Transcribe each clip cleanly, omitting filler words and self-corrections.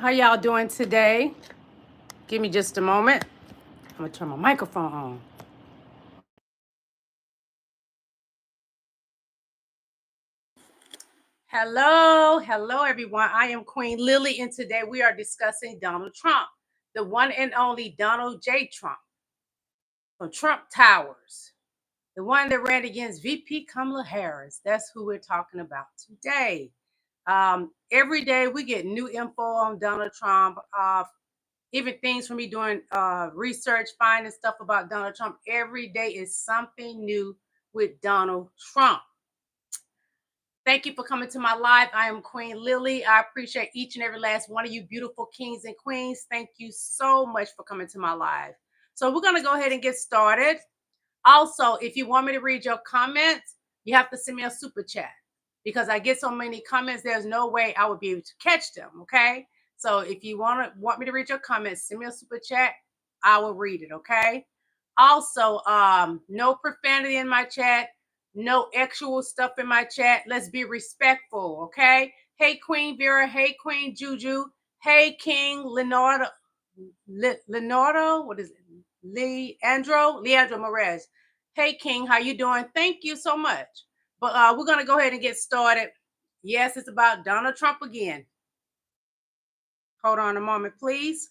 How y'all doing today? Give me just a moment. I'm gonna turn my microphone on. Hello everyone. I am Queen Lily, and today we are discussing Donald Trump, the one and only Donald J. Trump from Trump Towers, the one that ran against VP Kamala Harris. That's who we're talking about today. Every day we get new info on Donald Trump. Even things from me doing research, finding stuff about Donald Trump. Every day is something new with Donald Trump. Thank you for coming to my live. I am Queen Lily. I appreciate each and every last one of you beautiful kings and queens. Thank you so much for coming to my live. So we're going to go ahead and get started. Also, if you want me to read your comments, you have to send me a super chat because I get so many comments. There's no way I would be able to catch them. Okay. So if you want me to read your comments, send me a super chat. I will read it. Okay. Also, no profanity in my chat, no XUAL stuff in my chat. Let's be respectful. Okay. Hey, Queen Vera. Hey, Queen Juju. Hey, King Leonardo. Leonardo. What is it? Leandro Morez. Hey, King. How you doing? Thank you so much. But we're going to go ahead and get started. Yes, it's about Donald Trump again. Hold on a moment, please.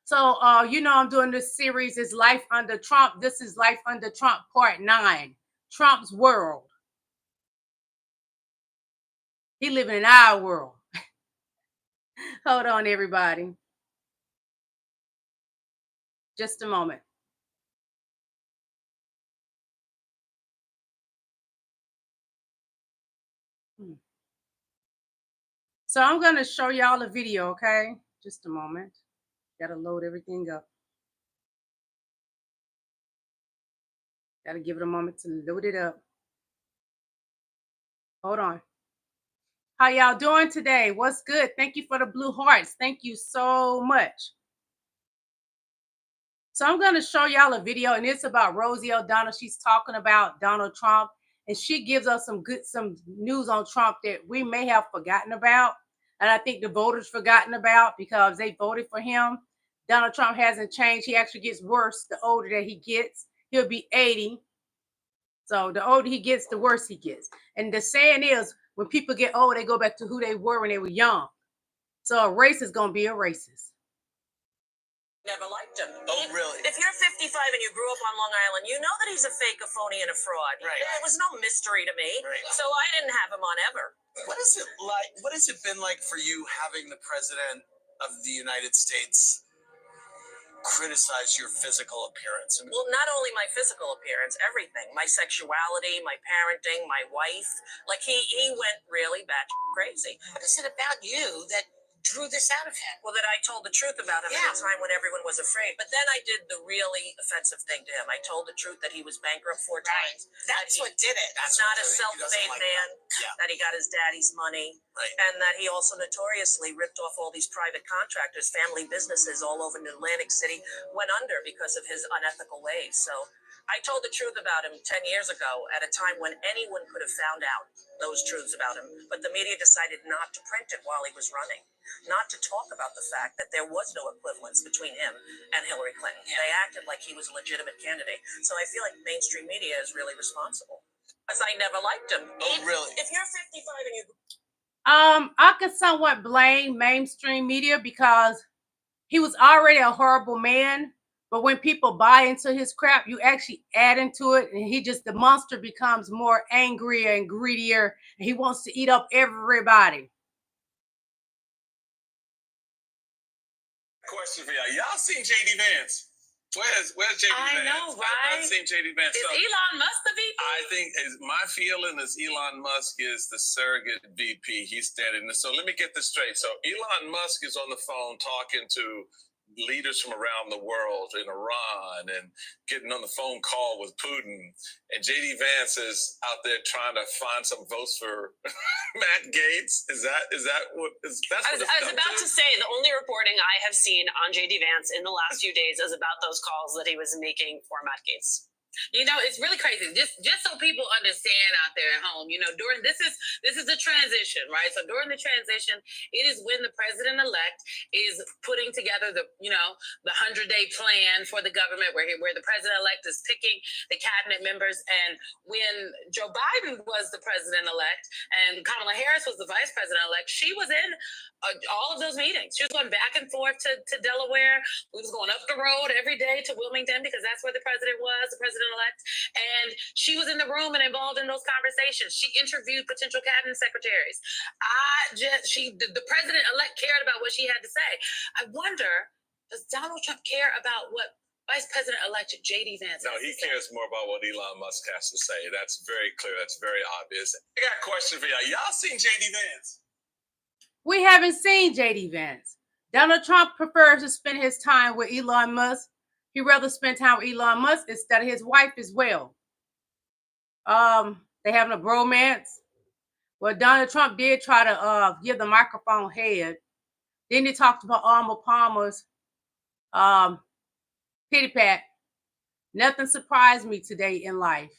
So, I'm doing this series is Life Under Trump. This is Life Under Trump Part 9, Trump's World. He living in our world. Hold on, everybody. Just a moment. So I'm going to show y'all a video, okay? Just a moment. Got to load everything up. Got to give it a moment to load it up. Hold on. How y'all doing today? What's good? Thank you for the blue hearts. Thank you so much. So I'm going to show y'all a video, and it's about Rosie O'Donnell. She's talking about Donald Trump, and she gives us some news on Trump that we may have forgotten about. And I think the voters forgotten about because they voted for him. Donald Trump hasn't changed. He actually gets worse the older that he gets. He'll be 80. So the older he gets, the worse he gets. And the saying is, when people get old, they go back to who they were when they were young. So a racist is going to be a racist. Never liked him. Oh, really? If you're 55 and you grew up on Long Island, you know that he's a fake, a phony, and a fraud. Right. It was no mystery to me. Right. So I didn't have him on ever. What is it like? What has it been like for you having the president of the United States criticize your physical appearance? Well, not only my physical appearance, everything. My sexuality, my parenting, my wife. Like, he went really batshit crazy. What is it about you that drew this out of him? Well, that I told the truth about him at a time when everyone was afraid. But then I did the really offensive thing to him. I told the truth that he was bankrupt 4 times. That's what did it. That's not a self-made man. That he got his daddy's money. Right. And that he also notoriously ripped off all these private contractors. Family businesses all over Atlantic City went under because of his unethical ways. So I told the truth about him 10 years ago at a time when anyone could have found out those truths about him. But the media decided not to print it while he was running. Not to talk about the fact that there was no equivalence between him and Hillary Clinton. Yeah. They acted like he was a legitimate candidate. So I feel like mainstream media is really responsible. Because I never liked him. Oh, really? If you're 55 and you... I could somewhat blame mainstream media because he was already a horrible man. But when people buy into his crap, you actually add into it, and the monster becomes more angrier and greedier, and he wants to eat up everybody. Question for y'all. Y'all seen JD Vance? Where's JD Vance? I know, right? I've seen JD Vance. Is Elon Musk the VP? I think my feeling is Elon Musk is the surrogate VP. He's standing. So let me get this straight. So Elon Musk is on the phone talking to leaders from around the world in Iran and getting on the phone call with Putin, and JD Vance is out there trying to find some votes for Matt Gaetz. Is that what is that? I was about to say the only reporting I have seen on JD Vance in the last few days is about those calls that he was making for Matt Gaetz. You know, it's really crazy. Just so people understand out there at home, you know, during this is the transition, right? So during the transition, it is when the president-elect is putting together the 100-day plan for the government, where the president-elect is picking the cabinet members. And when Joe Biden was the president-elect and Kamala Harris was the vice president-elect, she was in all of those meetings. She was going back and forth to Delaware. We was going up the road every day to Wilmington because that's where the president was, the president-elect. And she was in the room and involved in those conversations. She interviewed potential cabinet secretaries. The president-elect cared about what she had to say. I wonder, does Donald Trump care about what Vice President-elect J.D. Vance? No, he cares more about what Elon Musk has to say. That's very clear. That's very obvious. I got a question for y'all. Y'all seen J.D. Vance? We haven't seen J.D. Vance. Donald Trump prefers to spend his time with Elon Musk. He'd rather spend time with Elon Musk instead of his wife as well. They having a bromance. Well, Donald Trump did try to give the microphone head. Then he talked about Arnold Palmer's pity pat. Nothing surprised me today in life.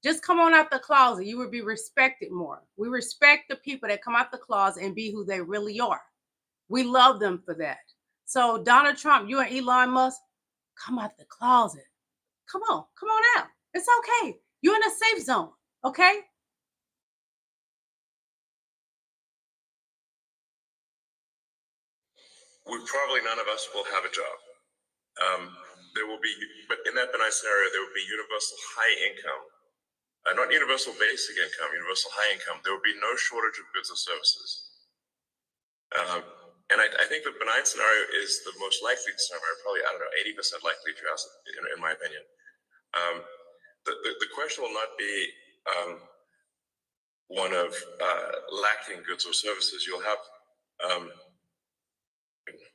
Just come on out the closet. You would be respected more. We respect the people that come out the closet and be who they really are. We love them for that. So Donald Trump, you and Elon Musk, come out the closet. Come on out. It's okay. You're in a safe zone, okay? Probably none of us will have a job. There will be, but in that benign scenario, there will be universal high income. Not universal basic income, universal high income. There will be no shortage of goods or services. And I think the benign scenario is the most likely scenario, probably, 80% likely, if you ask, in my opinion. The question will not be one of lacking goods or services. You'll have,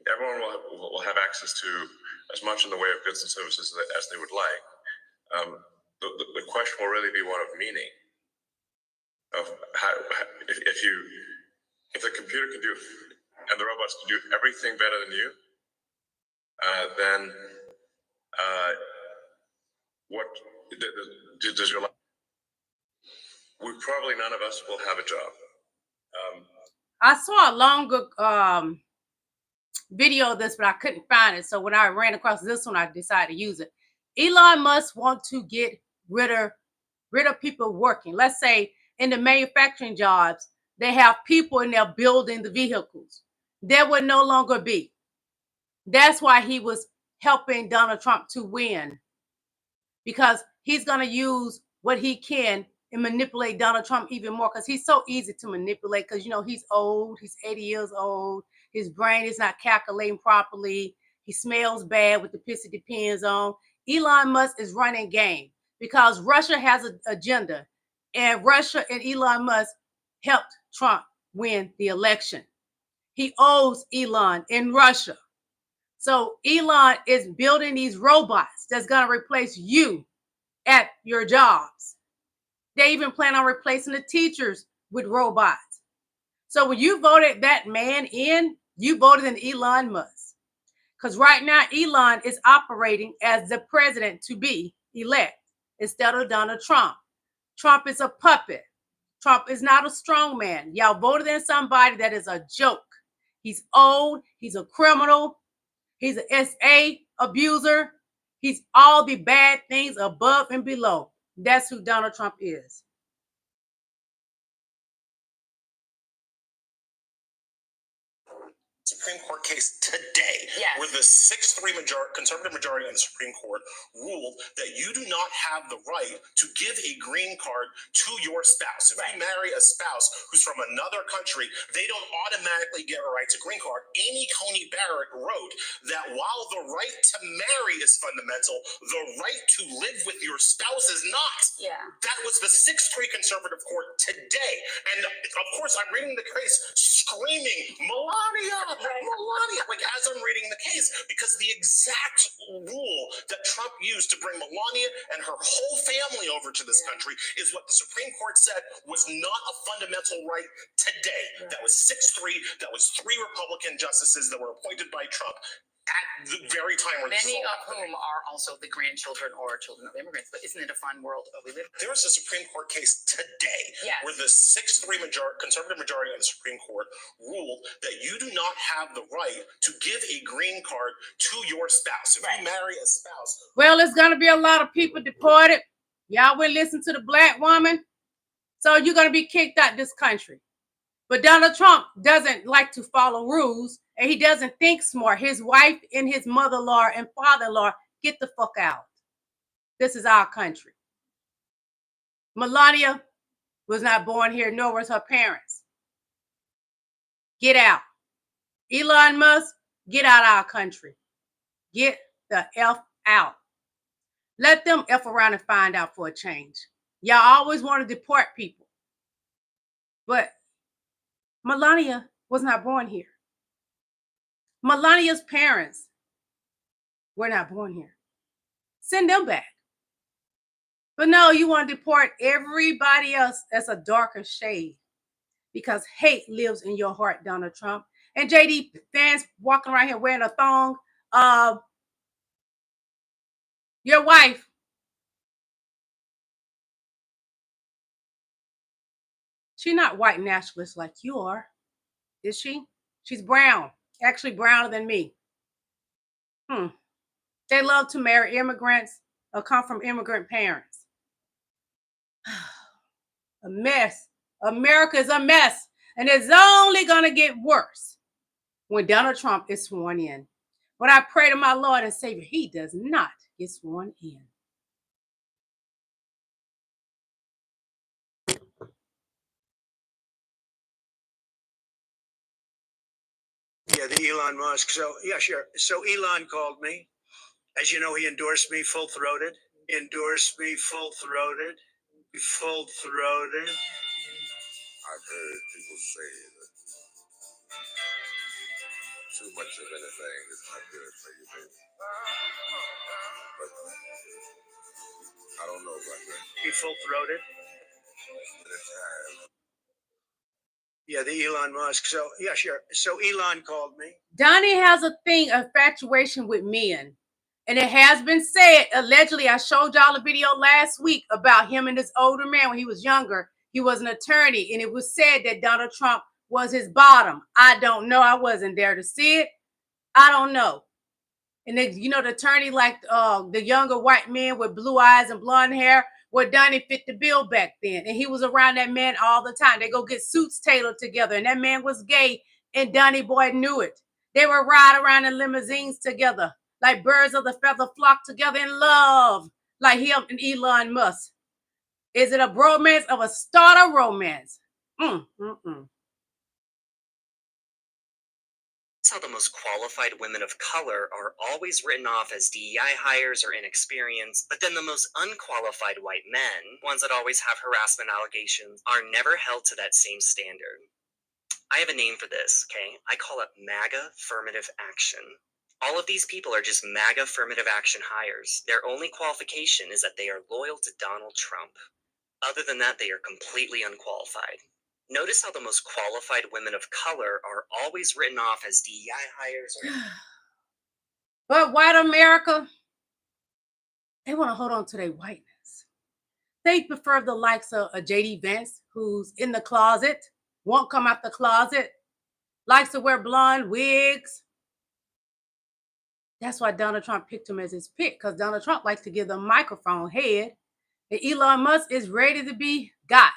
everyone will have access to as much in the way of goods and services as they would like. The question will really be one of meaning, of how, if the computer can do and the robots can do everything better than you, then what does your life? Probably none of us will have a job. I saw a long video of this, but I couldn't find it. So when I ran across this one, I decided to use it. Elon Musk wants to get rid of people working. Let's say in the manufacturing jobs, they have people in there building the vehicles. There would no longer be. That's why he was helping Donald Trump to win, because he's going to use what he can and manipulate Donald Trump even more, because he's so easy to manipulate, because, you know, he's old. He's 80 years old. His brain is not calculating properly. He smells bad with the piss it depends on. Elon Musk is running game because Russia has an agenda, and Russia and Elon Musk helped Trump win the election. He owes Elon in Russia. So Elon is building these robots that's going to replace you at your jobs. They even plan on replacing the teachers with robots. So when you voted that man in, you voted in Elon Musk. Because right now, Elon is operating as the president to be elect instead of Donald Trump. Trump is a puppet. Trump is not a strong man. Y'all voted in somebody that is a joke. He's old. He's a criminal. He's an SA abuser. He's all the bad things above and below. That's who Donald Trump is. Supreme Court case today, where the 6-3 conservative majority in the Supreme Court ruled that you do not have the right to give a green card to your spouse. If you marry a spouse who's from another country, they don't automatically get a right to green card. Amy Coney Barrett wrote that while the right to marry is fundamental, the right to live with your spouse is not. That was the 6-3 conservative court today. And of course, I'm reading the case screaming, Melania, Melania, like as I'm reading the case, because the exact rule that Trump used to bring Melania and her whole family over to this country is what the Supreme Court said was not a fundamental right today. That was 6-3. That was 3 Republican justices that were appointed by Trump. at the very time where Many of whom are also the grandchildren or children of immigrants. But isn't it a fun world we live in? There was a Supreme Court case today Yes. where the 6-3 conservative majority of the Supreme Court ruled that you do not have the right to give a green card to your spouse. If you marry a spouse. Well, it's going to be a lot of people deported. Y'all will listen to the black woman. So you're going to be kicked out this country. But Donald Trump doesn't like to follow rules, and he doesn't think smart. His wife and his mother-in-law and father-in-law, get the fuck out. This is our country. Melania was not born here, nor was her parents. Get out. Elon Musk, get out of our country. Get the F out. Let them F around and find out for a change. Y'all always want to deport people. But Melania was not born here. Melania's parents were not born here. Send them back. But no, you want to deport everybody else that's a darker shade because hate lives in your heart, Donald Trump. And JD fans walking around here wearing a thong. Your wife, she's not white nationalist like you are, is she? She's brown, actually browner than me. They love to marry immigrants or come from immigrant parents. A mess. America is a mess. And it's only going to get worse when Donald Trump is sworn in. But I pray to my Lord and Savior, he does not get sworn in. Yeah, the Elon Musk. So, yeah, sure. So Elon called me. As you know, he endorsed me full-throated. Endorsed me full-throated. Full-throated. I've heard people say that too much of anything is not good for you, baby. But I don't know about that. He full-throated. Yeah, the Elon Musk. So, yeah, sure. So Elon called me. Donnie has a thing, infatuation with men. And it has been said, allegedly, I showed y'all a video last week about him and this older man when he was younger. He was an attorney, and it was said that Donald Trump was his bottom. I don't know. I wasn't there to see it. I don't know. And then, you know, the attorney, like the younger white man with blue eyes and blonde hair, where Donnie fit the bill back then. And he was around that man all the time. They go get suits tailored together, and that man was gay, and Donnie Boy knew it. They would ride around in limousines together, like birds of the feather flock together in love, like him and Elon Musk. Is it a bromance of a starter romance? That's how the most qualified women of color are always written off as DEI hires or inexperienced, but then the most unqualified white men, ones that always have harassment allegations, are never held to that same standard. I have a name for this, okay? I call it MAGA affirmative action. All of these people are just MAGA affirmative action hires. Their only qualification is that they are loyal to Donald Trump. Other than that, they are completely unqualified. Notice how the most qualified women of color are always written off as DEI hires. But white America, they want to hold on to their whiteness. They prefer the likes of a JD Vance, who's in the closet, won't come out the closet, likes to wear blonde wigs. That's why Donald Trump picked him as his pick, because Donald Trump likes to give the microphone head. And Elon Musk is ready to be got.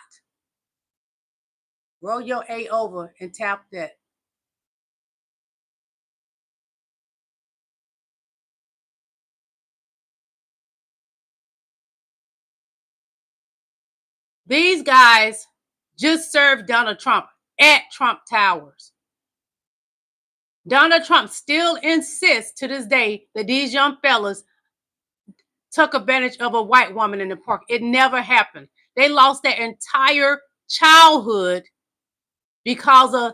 Roll your A over and tap that. These guys just served Donald Trump at Trump Towers. Donald Trump still insists to this day that these young fellas took advantage of a white woman in the park. It never happened. They lost their entire childhood because of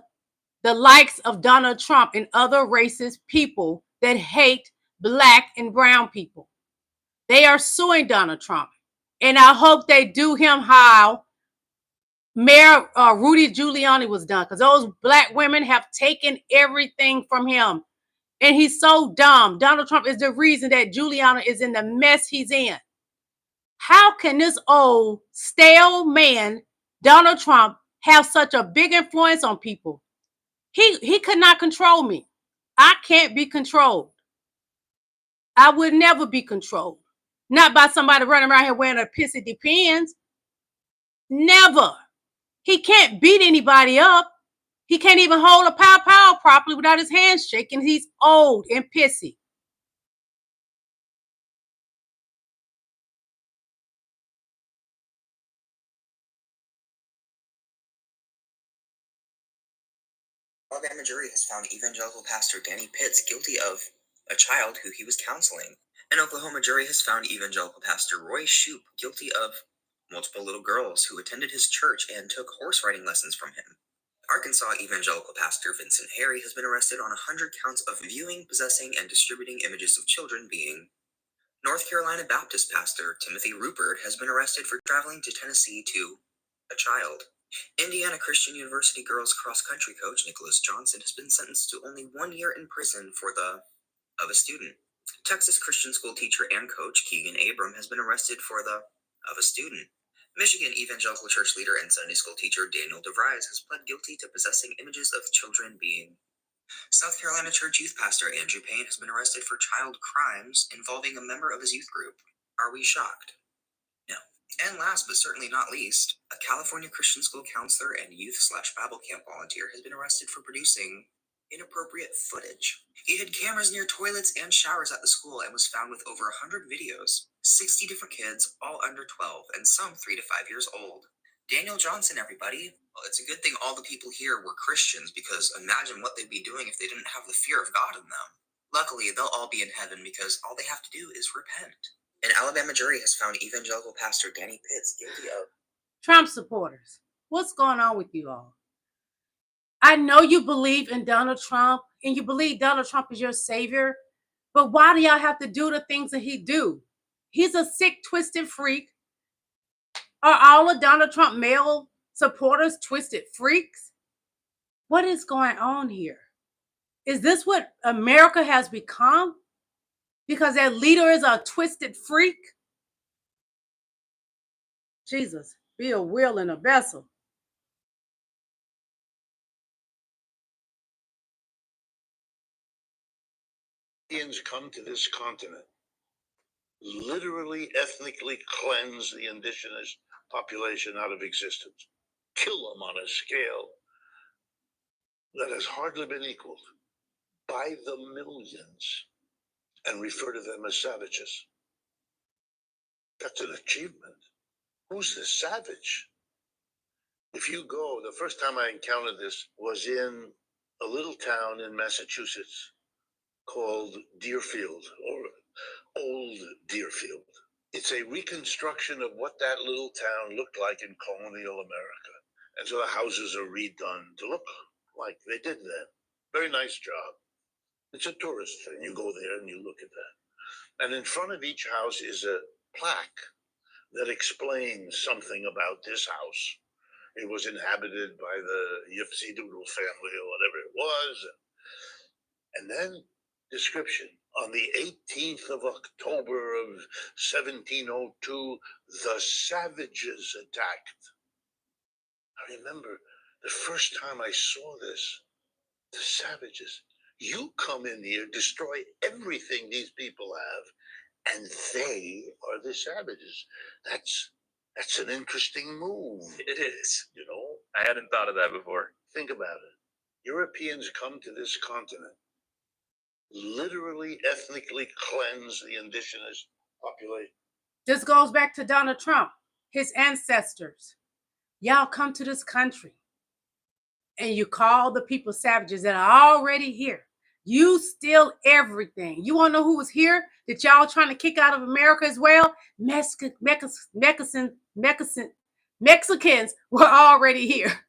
the likes of Donald Trump and other racist people that hate black and brown people. They are suing Donald Trump. And I hope they do him how Mayor Rudy Giuliani was done, because those black women have taken everything from him. And he's so dumb. Donald Trump is the reason that Giuliani is in the mess he's in. How can this old, stale man, Donald Trump, have such a big influence on people? He could not control me. I can't be controlled. I would never be controlled. Not by somebody running around here wearing a pissy depends. Never. He can't beat anybody up. He can't even hold a pow properly without his hands shaking. He's old and pissy. Alabama jury has found evangelical pastor Danny Pitts guilty of a child who he was counseling. An Oklahoma jury has found evangelical pastor Roy Shoup guilty of multiple little girls who attended his church and took horse riding lessons from him. Arkansas evangelical pastor Vincent Harry has been arrested on 100 counts of viewing, possessing, and distributing images of children being. North Carolina Baptist pastor Timothy Rupert has been arrested for traveling to Tennessee to a child. Indiana Christian University girls cross-country coach Nicholas Johnson has been sentenced to only 1 year in prison for the of a student. Texas Christian school teacher and coach Keegan Abram has been arrested for the of a student. Michigan Evangelical Church leader and Sunday school teacher Daniel DeVries has pled guilty to possessing images of children being. South Carolina Church youth pastor Andrew Payne has been arrested for child crimes involving a member of his youth group. Are we shocked? No. And last but certainly not least, a California Christian school counselor and youth/Bible camp volunteer has been arrested for producing inappropriate footage. He hid cameras near toilets and showers at the school and was found with over 100 videos. 60 different kids, all under 12, and some 3 to 5 years old. Daniel Johnson, everybody. Well, it's a good thing all the people here were Christians, because imagine what they'd be doing if they didn't have the fear of God in them. Luckily, they'll all be in heaven because all they have to do is repent. An Alabama jury has found evangelical pastor Danny Pitts guilty of. Trump supporters, what's going on with you all? I know you believe in Donald Trump and you believe Donald Trump is your savior, but why do y'all have to do the things that he do? He's a sick, twisted freak. Are all of Donald Trump male supporters twisted freaks? What is going on here? Is this what America has become? Because their leader is a twisted freak? Jesus, be a wheel in a vessel. Indians come to this continent, literally ethnically cleanse the indigenous population out of existence, kill them on a scale that has hardly been equaled by the millions, and refer to them as savages. That's an achievement. Who's the savage? If you go, the first time I encountered this was in a little town in Massachusetts called Deerfield, or Old Deerfield. It's a reconstruction of what that little town looked like in colonial America. And so the houses are redone to look like they did then. Very nice job. It's a tourist thing. You go there and you look at that. And in front of each house is a plaque that explains something about this house. It was inhabited by the Yipsy Doodle family or whatever it was. And then description. On the 18th of October of 1702, the savages attacked. I remember the first time I saw this, the savages. You come in here, destroy everything these people have, and they are the savages. That's an interesting move. It is. You know? I hadn't thought of that before. Think about it. Europeans come to this continent, literally ethnically cleanse the indigenous population. This goes back to Donald Trump, his ancestors. Y'all come to this country and you call the people savages that are already here. You steal everything. You want to know who was here that y'all trying to kick out of America as well? Mexicans were already here.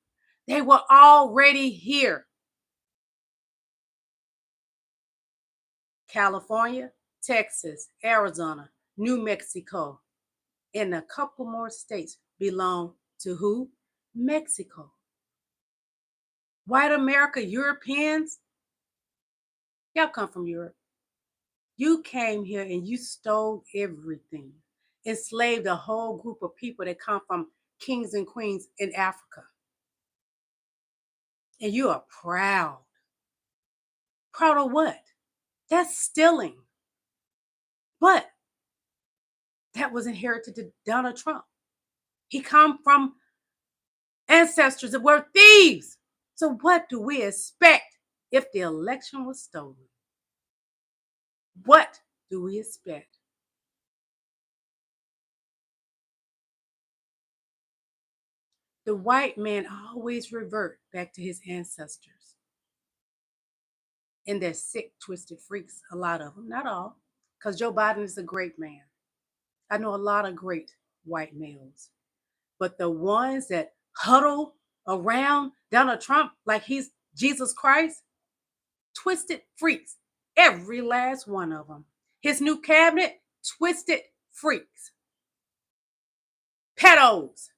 They were already here. California, Texas, Arizona, New Mexico, and a couple more states belong to who? Mexico. White America, Europeans, Y'all come from Europe. You came here and you stole everything, enslaved a whole group of people that come from kings and queens in Africa. And you are proud. Proud of what? That's stealing. But that was inherited to Donald Trump. He come from ancestors that were thieves. So what do we expect if the election was stolen? What do we expect? The white man always revert back to his ancestors. And they're sick, twisted freaks, a lot of them, not all, because Joe Biden is a great man. I know a lot of great white males. But the ones that huddle around Donald Trump like he's Jesus Christ, twisted freaks, every last one of them. His new cabinet, twisted freaks, pedos.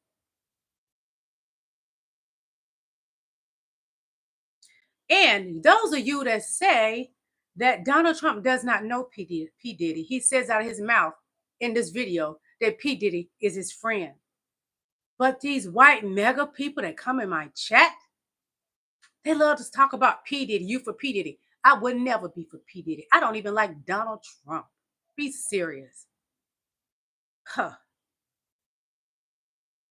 And those of you that say that Donald Trump does not know P. Diddy, he says out of his mouth in this video that P. Diddy is his friend. But these white mega people that come in my chat, they love to talk about P. Diddy, you for P. Diddy. I would never be for P. Diddy. I don't even like Donald Trump. Be serious. Huh.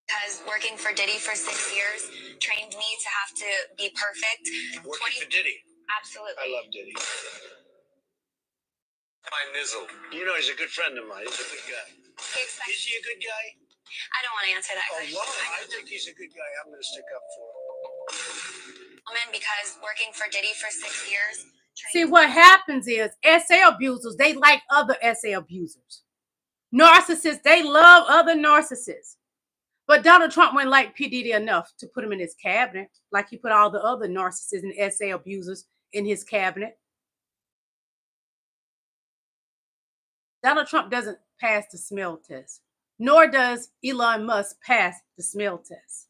Because working for Diddy for 6 years trained me to have to be perfect. Working for Diddy. Absolutely. I love Diddy. My nizzle. You know, he's a good friend of mine. He's a good guy. Is he a good guy? I don't want to answer that question. Why? I think he's a good guy. I'm going to stick up for him. Because working for Diddy for 6 years. See, what happens is SA abusers, they like other SA abusers. Narcissists, they love other narcissists. But Donald Trump wouldn't like P. Diddy enough to put him in his cabinet, like he put all the other narcissists and SA abusers in his cabinet. Donald Trump doesn't pass the smell test, nor does Elon Musk pass the smell test.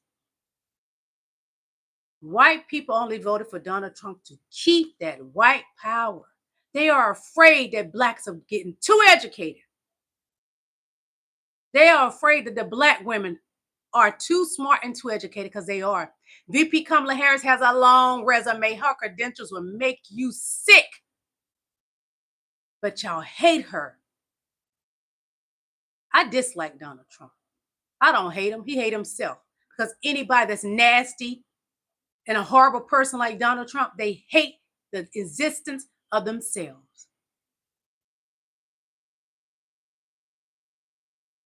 White people only voted for Donald Trump to keep that white power. They are afraid that blacks are getting too educated. They are afraid that the black women are too smart and too educated, because they are. VP Kamala Harris has a long resume. Her credentials will make you sick. But y'all hate her. I dislike Donald Trump. I don't hate him. He hates himself. Because anybody that's nasty and a horrible person like Donald Trump, they hate the existence of themselves.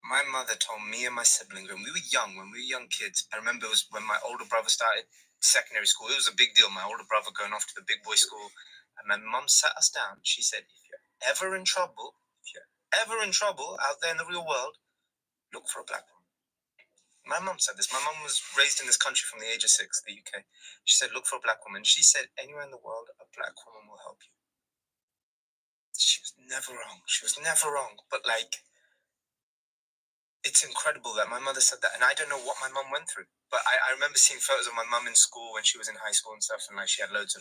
My mother told me and my siblings when we were young kids. I remember it was when my older brother started secondary school. It was a big deal. My older brother going off to the big boy school. And my mom sat us down. She said, if you're ever in trouble out there in the real world, look for a black woman. My mom said this. My mom was raised in this country from the age of 6, the UK. She said, look for a black woman. She said, anywhere in the world, a black woman will help you. She was never wrong. But like, it's incredible that my mother said that, and I don't know what my mom went through. But I remember seeing photos of my mom in school when she was in high school and stuff, and like she had loads of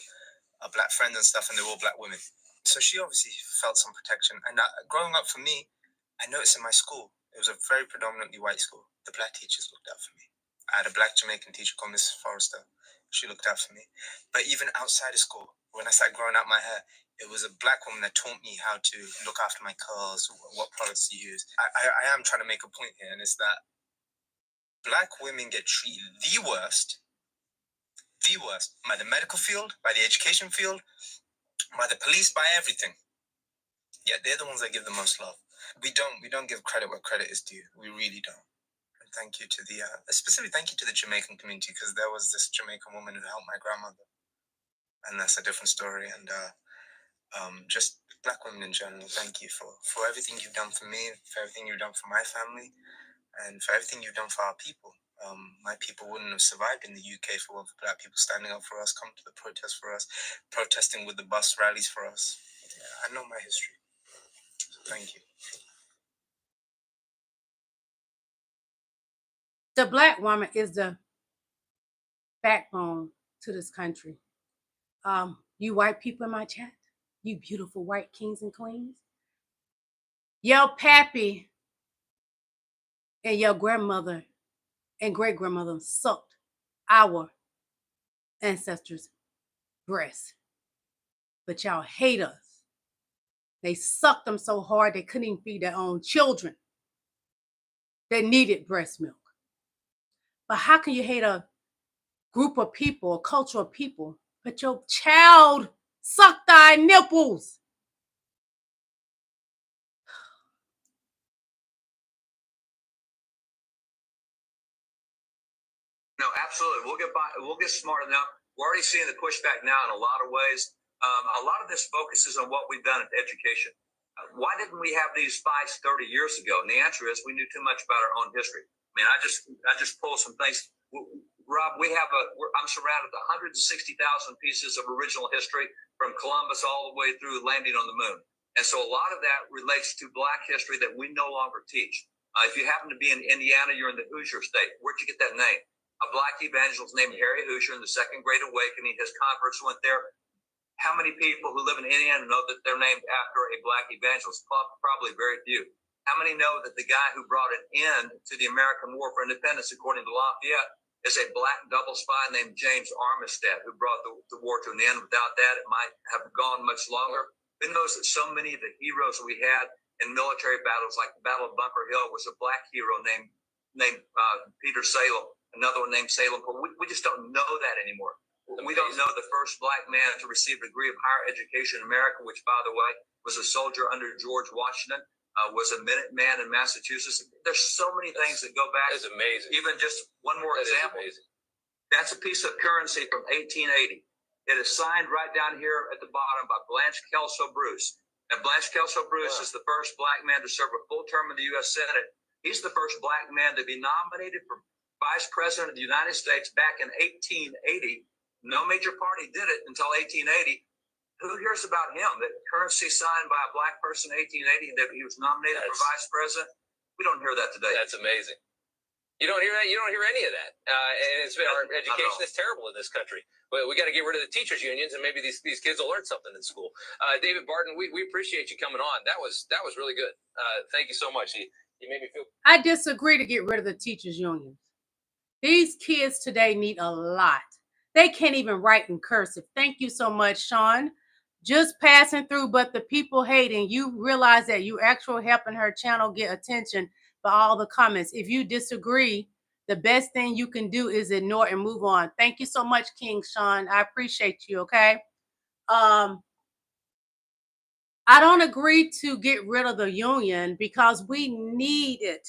black friends and stuff, and they were all black women. So she obviously felt some protection. And growing up for me, I noticed in my school, it was a very predominantly white school. The black teachers looked out for me. I had a black Jamaican teacher called Mrs. Forrester. She looked out for me. But even outside of school, when I started growing out my hair, it was a black woman that taught me how to look after my curls, what products to use. I am trying to make a point here, and it's that black women get treated the worst by the medical field, by the education field, by the police, by everything. Yeah, they're the ones that give the most love. We don't give credit where credit is due. We really don't. And thank you to the especially thank you to the Jamaican community, because there was this Jamaican woman who helped my grandmother, and that's a different story. And just black women in general, thank you for everything you've done for me, for everything you've done for my family, and for everything you've done for our people. My people wouldn't have survived in the UK if it weren't for black people standing up for us, coming to the protest for us, protesting with the bus rallies for us. Yeah, I know my history. So thank you. The black woman is the backbone to this country. You white people in my chat, You beautiful white kings and queens. Your pappy and your grandmother and great grandmother sucked our ancestors' breasts. But y'all hate us. They sucked them so hard they couldn't even feed their own children that needed breast milk. But how can you hate a group of people, a culture of people, but your child sucked thy nipples? No, absolutely. We'll get by. We'll get smart enough. We're already seeing the pushback now in a lot of ways. A lot of this focuses on what we've done in education. Why didn't we have these fights 30 years ago? And the answer is we knew too much about our own history. I mean, I just pulled some things. Rob, I'm surrounded with 160,000 pieces of original history from Columbus all the way through landing on the moon. And so a lot of that relates to Black history that we no longer teach. If you happen to be in Indiana, you're in the Hoosier state. Where'd you get that name? A Black evangelist named Harry Hoosier in the Second Great Awakening. His converts went there. How many people who live in Indiana know that they're named after a Black evangelist? Probably very few. How many know that the guy who brought an end to the American War for Independence, according to Lafayette, is a Black double spy named James Armistead, who brought the war to an end? Without that, it might have gone much longer. Who knows that so many of the heroes we had in military battles, like the Battle of Bunker Hill, was a Black hero named Peter Salem, another one named Salem. We just don't know that anymore. We don't know the first Black man to receive a degree of higher education in America, which, by the way, was a soldier under George Washington, was a Minuteman in Massachusetts. There's so many things that go back. That's amazing. Even just one more example. That's a piece of currency from 1880. It is signed right down here at the bottom by Blanche Kelso Bruce. And Blanche Kelso Bruce is the first Black man to serve a full term in the U.S. Senate. He's the first Black man to be nominated for Vice President of the United States back in 1880. No major party did it until 1880. Who hears about him? That currency signed by a Black person in 1880, that he was nominated for vice president? We don't hear that today. That's amazing. You don't hear that. You don't hear any of that. And it's been, our education is terrible in this country. But we got to get rid of the teachers unions, and maybe these kids will learn something in school. David Barton, we appreciate you coming on. That was really good. Thank you so much. You made me feel. I disagree to get rid of the teachers unions. These kids today need a lot. They can't even write in cursive. Thank you so much, Sean. Just passing through, but the people hating. You realize that you actually helping her channel get attention for all the comments. If you disagree, the best thing you can do is ignore and move on. Thank you so much, King Sean. I appreciate you, okay? I don't agree to get rid of the union because we need it.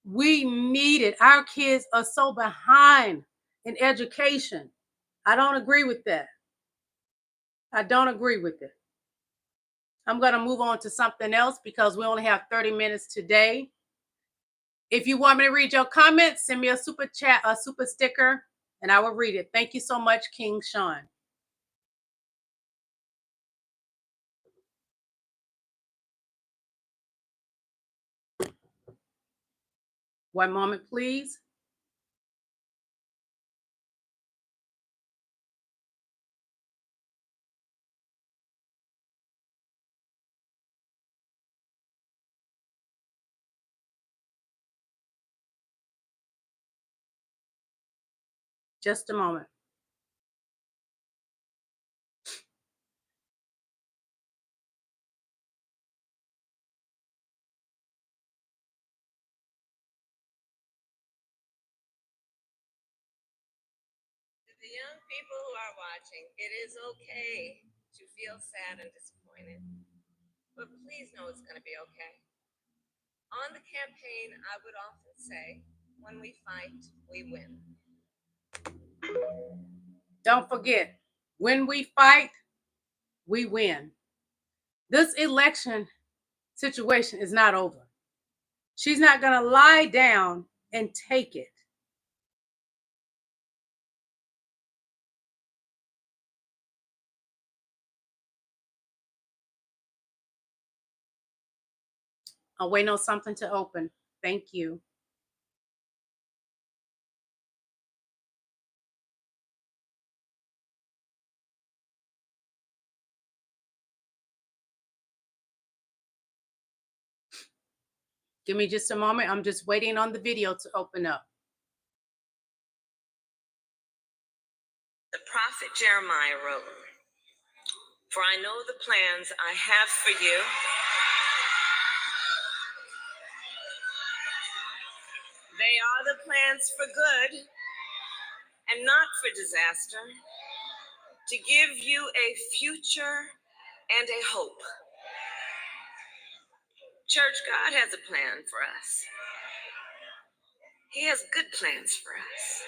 We need it. Our kids are so behind in education. I don't agree with that. I don't agree with it. I'm going to move on to something else because we only have 30 minutes today. If you want me to read your comments, send me a super chat, a super sticker, and I will read it. Thank you so much, King Sean. One moment, please. Just a moment. The young people who are watching, it is okay to feel sad and disappointed, but please know it's going to be okay. On the campaign, I would often say, when we fight, we win. Don't forget, when we fight, we win. This election situation is not over. She's not going to lie down and take it. I'm waiting on something to open. Thank you. Give me just a moment. I'm just waiting on the video to open up. The prophet Jeremiah wrote, "For I know the plans I have for you. They are the plans for good and not for disaster, to give you a future and a hope." Church, God has a plan for us. He has good plans for us.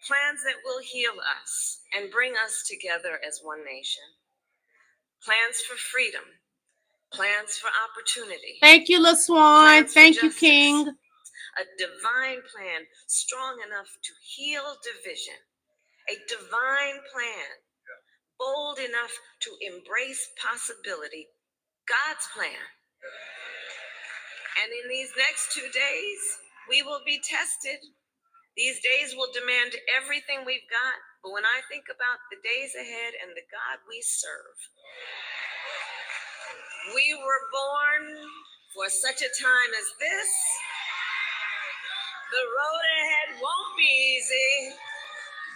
Plans that will heal us and bring us together as one nation. Plans for freedom. Plans for opportunity. Thank you, LaSwan. Thank you, King. A divine plan strong enough to heal division. A divine plan bold enough to embrace possibility. God's plan. And in these next 2 days, we will be tested. These days will demand everything we've got. But when I think about the days ahead and the God we serve, we were born for such a time as this. The road ahead won't be easy,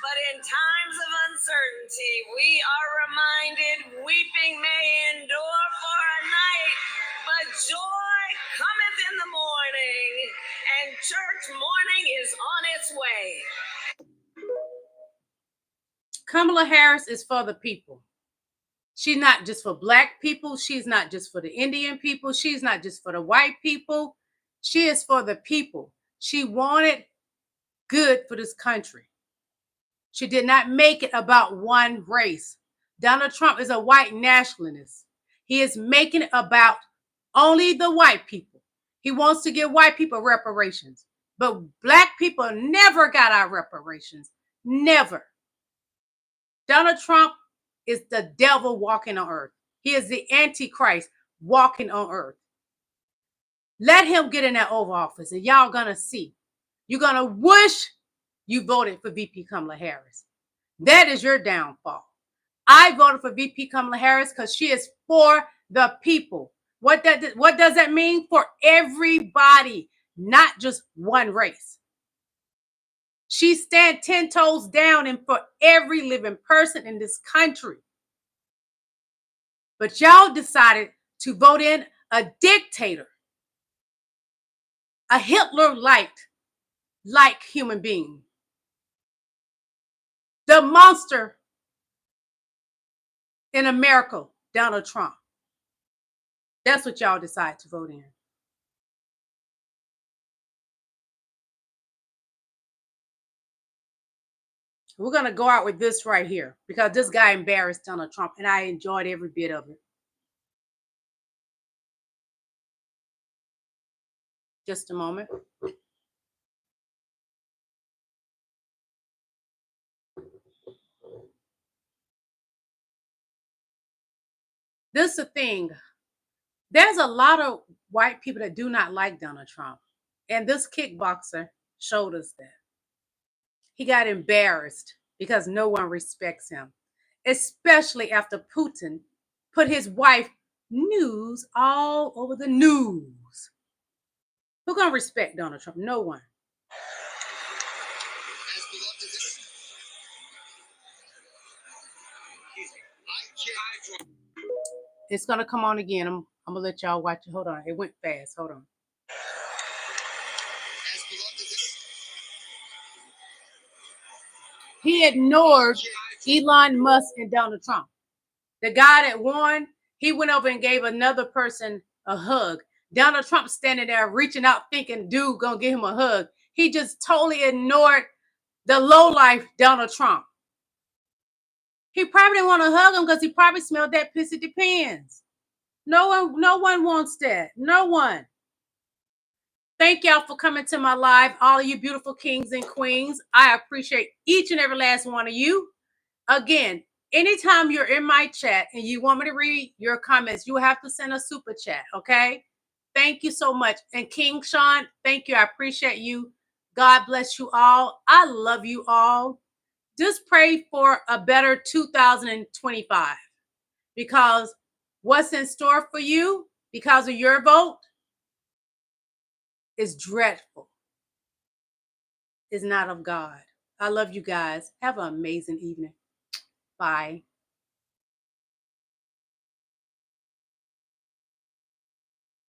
but in times of uncertainty, we are reminded weeping may endure for a night, but joy cometh in the morning, and church morning is on its way. Kamala Harris is for the people. She's not just for Black people. She's not just for the Indian people. She's not just for the white people. She is for the people. She wanted good for this country. She did not make it about one race. Donald Trump is a white nationalist. He is making it about only the white people. He wants to give white people reparations. But Black people never got our reparations. Never. Donald Trump is the devil walking on earth. He is the Antichrist walking on earth. Let him get in that Oval Office and y'all gonna see. You're gonna wish you voted for VP Kamala Harris. That is your downfall. I voted for VP Kamala Harris because she is for the people. What does that mean? For everybody, not just one race. She stands 10 toes down and for every living person in this country. But y'all decided to vote in a dictator, a Hitler-like human being, the monster in America, Donald Trump. That's what y'all decide to vote in. We're going to go out with this right here because this guy embarrassed Donald Trump and I enjoyed every bit of it. Just a moment. This is the thing. There's a lot of white people that do not like Donald Trump. And this kickboxer showed us that. He got embarrassed because no one respects him, especially after Putin put his wife news all over the news. Who's going to respect Donald Trump? No one. It's going to come on again. I'm going to let y'all watch it. Hold on. It went fast. Hold on. He ignored Elon Musk and Donald Trump. The guy that won, he went over and gave another person a hug. Donald Trump standing there reaching out thinking dude gonna give him a hug. He just totally ignored the lowlife Donald Trump. He probably didn't want to hug him because he probably smelled that pissy depends. No one wants that. No one. Thank y'all for coming to my live. All of you beautiful kings and queens. I appreciate each and every last one of you. Again, anytime you're in my chat and you want me to read your comments, you have to send a super chat, okay? Thank you so much. And King Sean, thank you. I appreciate you. God bless you all. I love you all. Just pray for a better 2025 because what's in store for you because of your vote, is dreadful. It's not of God. I love you guys. Have an amazing evening. Bye.